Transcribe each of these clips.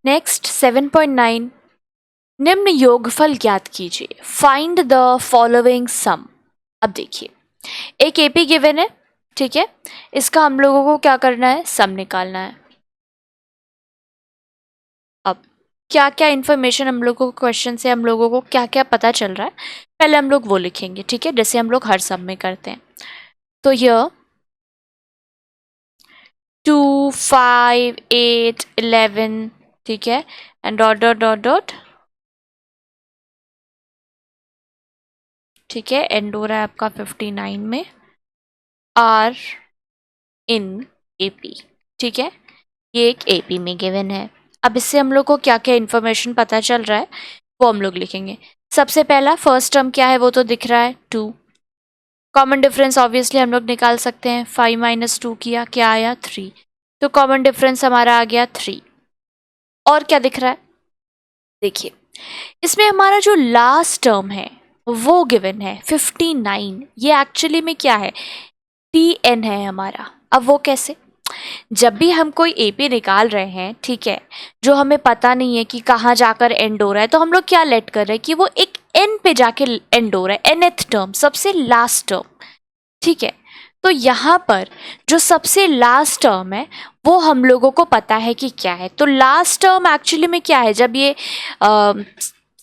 Next 7.9 निम्न योगफल ज्ञात कीजिए, फाइंड द फॉलोइंग सम। अब देखिए एक एपी गिवन है, ठीक है, इसका हम लोगों को क्या करना है, सम निकालना है। अब क्या क्या इंफॉर्मेशन हम लोगों को क्वेश्चन से हम लोगों को क्या क्या पता चल रहा है, पहले हम लोग वो लिखेंगे, ठीक है, जैसे हम लोग हर सम में करते हैं। तो यह 2, 5, 8, 11, ठीक है, and dot dot dot dot, ठीक है, एंड हो रहा है आपका 59 में, आर इन एपी, ठीक है, ये एक एपी में गिवन है। अब इससे हम लोग को क्या क्या इन्फॉर्मेशन पता चल रहा है वो हम लोग लिखेंगे। सबसे पहला फर्स्ट टर्म क्या है वो तो दिख रहा है 2। कॉमन डिफरेंस ऑब्वियसली हम लोग निकाल सकते हैं, 5 - 2 किया, क्या आया 3, तो कॉमन डिफरेंस हमारा आ गया 3। और क्या दिख रहा है, देखिए इसमें हमारा जो लास्ट टर्म है वो गिवन है 59, ये एक्चुअली में क्या है, TN है हमारा। अब वो कैसे, जब भी हम कोई एपी निकाल रहे हैं, ठीक है, जो हमें पता नहीं है कि कहाँ जाकर एंड हो रहा है, तो हम लोग क्या लेट कर रहे हैं कि वो एक एन पे जाके एंड हो रहा है, nth टर्म, सबसे लास्ट टर्म, ठीक है। तो यहाँ पर जो सबसे लास्ट टर्म है वो हम लोगों को पता है कि क्या है। तो लास्ट टर्म एक्चुअली में क्या है, जब ये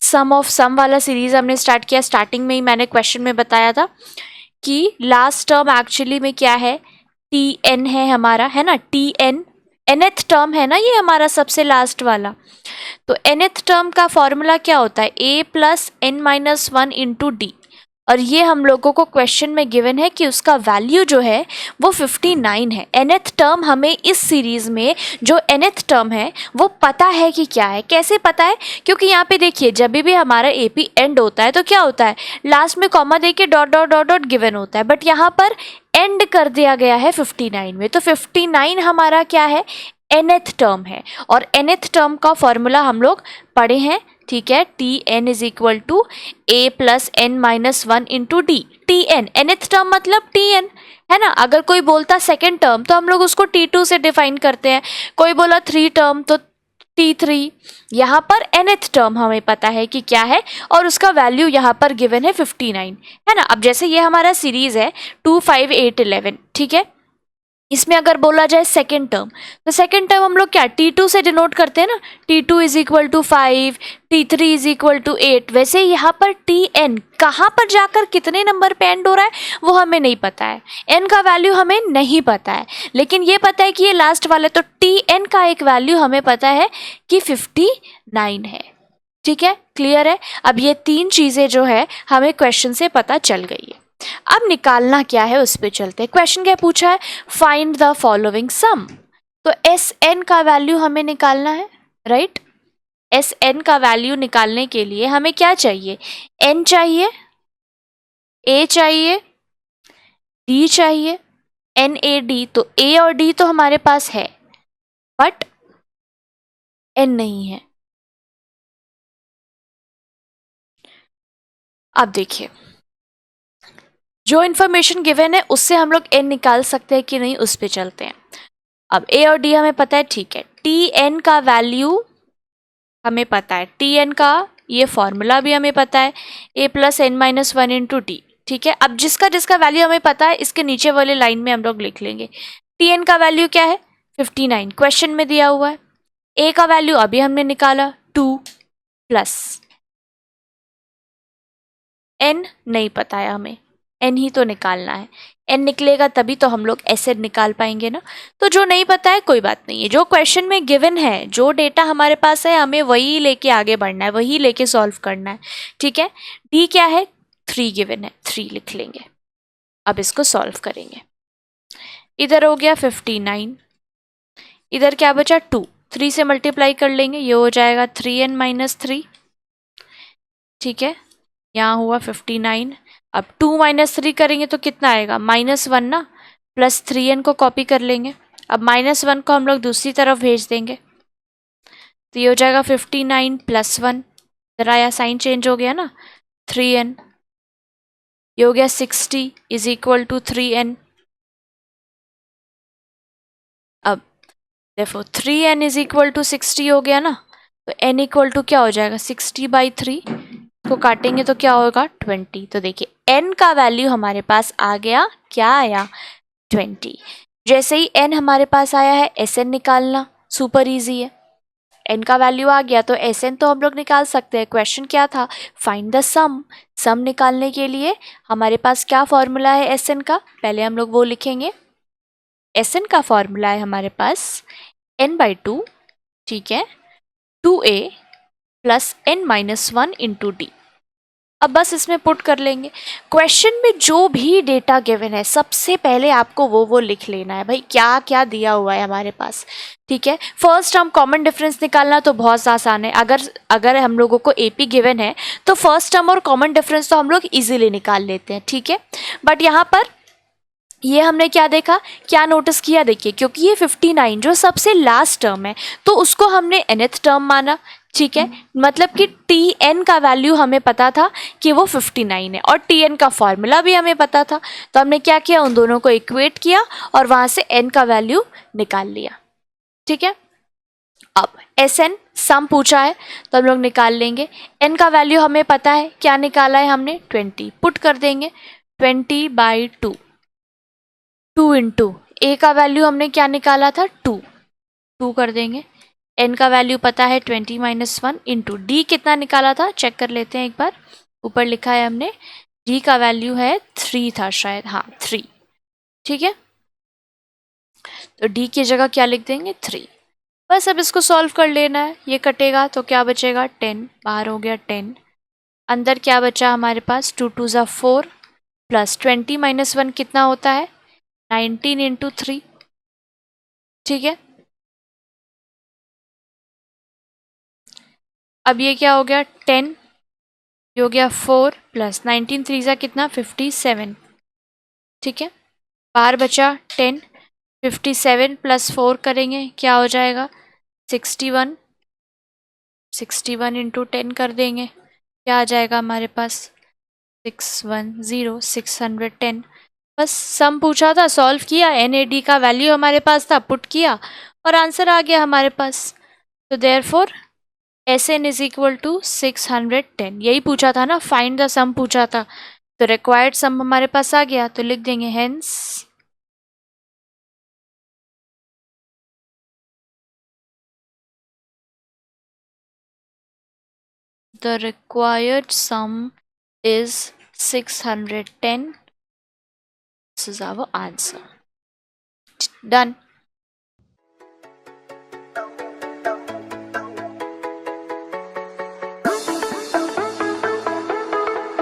सम ऑफ सम वाला सीरीज हमने स्टार्ट किया, स्टार्टिंग में ही मैंने क्वेश्चन में बताया था कि लास्ट टर्म एक्चुअली में क्या है, TN है हमारा, है ना, TN nth टर्म है ना ये हमारा सबसे लास्ट वाला। तो nth टर्म का फॉर्मूला क्या होता है, A + n-1 × D, और ये हम लोगों को क्वेश्चन में गिवन है कि उसका वैल्यू जो है वो 59 है। nth टर्म हमें इस सीरीज में जो nth टर्म है वो पता है कि क्या है। कैसे पता है, क्योंकि यहाँ पे देखिए जब भी हमारा एपी एंड होता है तो क्या होता है, लास्ट में कॉमा दे के dot dot dot dot given होता है, बट यहाँ पर एंड कर दिया गया है 59 में। तो 59 हमारा क्या है, nth टर्म है, और nth टर्म का फॉर्मूला हम लोग पढ़े हैं, ठीक है, TN = A + n-1 × D। TN nth term मतलब TN, है ना। अगर कोई बोलता सेकेंड टर्म तो हम लोग उसको T2 से डिफाइन करते हैं, कोई बोला 3 टर्म तो T3। यहाँ पर nth टर्म हमें पता है कि क्या है और उसका वैल्यू यहाँ पर गिवन है 59, है ना। अब जैसे ये हमारा सीरीज है 2, 5, 8, 11, ठीक है, इसमें अगर बोला जाए सेकेंड टर्म, तो सेकेंड टर्म हम लोग क्या T2 से डिनोट करते हैं ना, T2 = 5, T3 = 8। वैसे यहाँ पर TN कहाँ पर जाकर कितने नंबर पे एंड हो रहा है वो हमें नहीं पता है, n का वैल्यू हमें नहीं पता है, लेकिन ये पता है कि ये लास्ट वाला, तो TN का एक वैल्यू हमें पता है कि 59 है, ठीक है, क्लियर है। अब ये तीन चीज़ें जो है हमें क्वेश्चन से पता चल गई है। अब निकालना क्या है उस पे चलते हैं। क्वेश्चन क्या पूछा है, फाइंड द फॉलोइंग सम। तो SN का वैल्यू हमें निकालना है, राइट। SN का वैल्यू निकालने के लिए हमें क्या चाहिए, N चाहिए, A चाहिए, D चाहिए, NAD। तो A और D तो हमारे पास है बट N नहीं है। अब देखिए जो इन्फॉर्मेशन गिवन है उससे हम लोग N निकाल सकते हैं कि नहीं, उस पे चलते हैं। अब A और D हमें पता है, ठीक है, TN का वैल्यू हमें पता है, TN का ये फॉर्मूला भी हमें पता है, A + n-1 × D, ठीक है। अब जिसका जिसका वैल्यू हमें पता है इसके नीचे वाले लाइन में हम लोग लिख लेंगे। TN का वैल्यू क्या है, 59 क्वेश्चन में दिया हुआ है। A का वैल्यू अभी हमने निकाला 2 + n नहीं पता है हमें, n ही तो निकालना है, n निकलेगा तभी तो हम लोग ऐसे निकाल पाएंगे ना। तो जो नहीं पता है कोई बात नहीं है, जो क्वेश्चन में गिवन है, जो डेटा हमारे पास है हमें वही लेके आगे बढ़ना है, वही लेके सॉल्व करना है, ठीक है। D क्या है, 3 गिवन है, 3 लिख लेंगे। अब इसको सॉल्व करेंगे, इधर हो गया 59, इधर क्या बचा 2, 3 से मल्टीप्लाई कर लेंगे, ये हो जाएगा 3n - 3, ठीक है, यहाँ हुआ 59। अब 2 - 3 करेंगे तो कितना आएगा, -1 ना, प्लस 3n को कॉपी कर लेंगे। अब -1 को हम लोग दूसरी तरफ भेज देंगे, तो ये हो जाएगा 59 + 1, इधर आया साइन चेंज हो गया ना, 3n, ये हो गया 60 = 3n। अब देखो 3n = 60 हो गया ना, तो n इक्वल टू क्या हो जाएगा 60/3 को काटेंगे तो क्या होगा 20। तो देखिए n का वैल्यू हमारे पास आ गया, क्या आया 20। जैसे ही n हमारे पास आया है Sn निकालना सुपर इजी है, n का वैल्यू आ गया तो Sn तो हम लोग निकाल सकते हैं। क्वेश्चन क्या था, फाइंड द सम। सम निकालने के लिए हमारे पास क्या फॉर्मूला है Sn का, पहले हम लोग वो लिखेंगे। Sn का फॉर्मूला है हमारे पास n/2, ठीक है, 2a plus n-1 into D. अब बस इसमें पुट कर लेंगे। क्वेश्चन में जो भी डेटा गिवन है सबसे पहले आपको वो लिख लेना है भाई, क्या क्या दिया हुआ है हमारे पास, ठीक है। फर्स्ट हम कॉमन डिफरेंस निकालना तो बहुत आसान है। अगर हम लोगों को एपी गिवन है तो फर्स्ट टर्म और कॉमन डिफरेंस तो हम लोग इजीली निकाल लेते हैं, ठीक है। बट यहाँ पर ये हमने क्या देखा, क्या नोटिस किया, देखिए क्योंकि ये 59 जो सबसे लास्ट टर्म है तो उसको हमने nth टर्म माना, ठीक है। मतलब कि Tn का वैल्यू हमें पता था कि वो 59 है और Tn का फॉर्मूला भी हमें पता था, तो हमने क्या किया, उन दोनों को इक्वेट किया और वहां से n का वैल्यू निकाल लिया, ठीक है। अब Sn सम पूछा है तो हम लोग निकाल लेंगे। n का वैल्यू हमें पता है, क्या निकाला है हमने 20, पुट कर देंगे 20/2। 2 इंटू ए का वैल्यू हमने क्या निकाला था 2 कर देंगे। एन का वैल्यू पता है 20-1 इंटू डी कितना निकाला था चेक कर लेते हैं एक बार। ऊपर लिखा है हमने डी का वैल्यू है 3 था शायद, हाँ 3, ठीक है। तो डी की जगह क्या लिख देंगे 3। बस अब इसको सॉल्व कर लेना है। ये कटेगा तो क्या बचेगा 10, बाहर हो गया 10। अंदर क्या बचा हमारे पास 2 2 ज़ा 4 प्लस 20-1 कितना होता है 19 इंटू 3, ठीक है। अब ये क्या हो गया 10, ये हो गया 4 प्लस 19 3 ज़ा कितना 57, ठीक है। बाहर बचा 10, 57 प्लस 4 करेंगे क्या हो जाएगा 61, 61 इंटू 10 कर देंगे क्या आ जाएगा हमारे पास 610, 610। बस सम पूछा था, सॉल्व किया, NAD का वैल्यू हमारे पास था, पुट किया और आंसर आ गया हमारे पास। तो therefore Sn is equal to 610। यही पूछा था ना, फाइंड द सम पूछा था, तो रिक्वायर्ड सम हमारे पास आ गया, तो लिख देंगे hence the required sum is 610। This is our answer, done.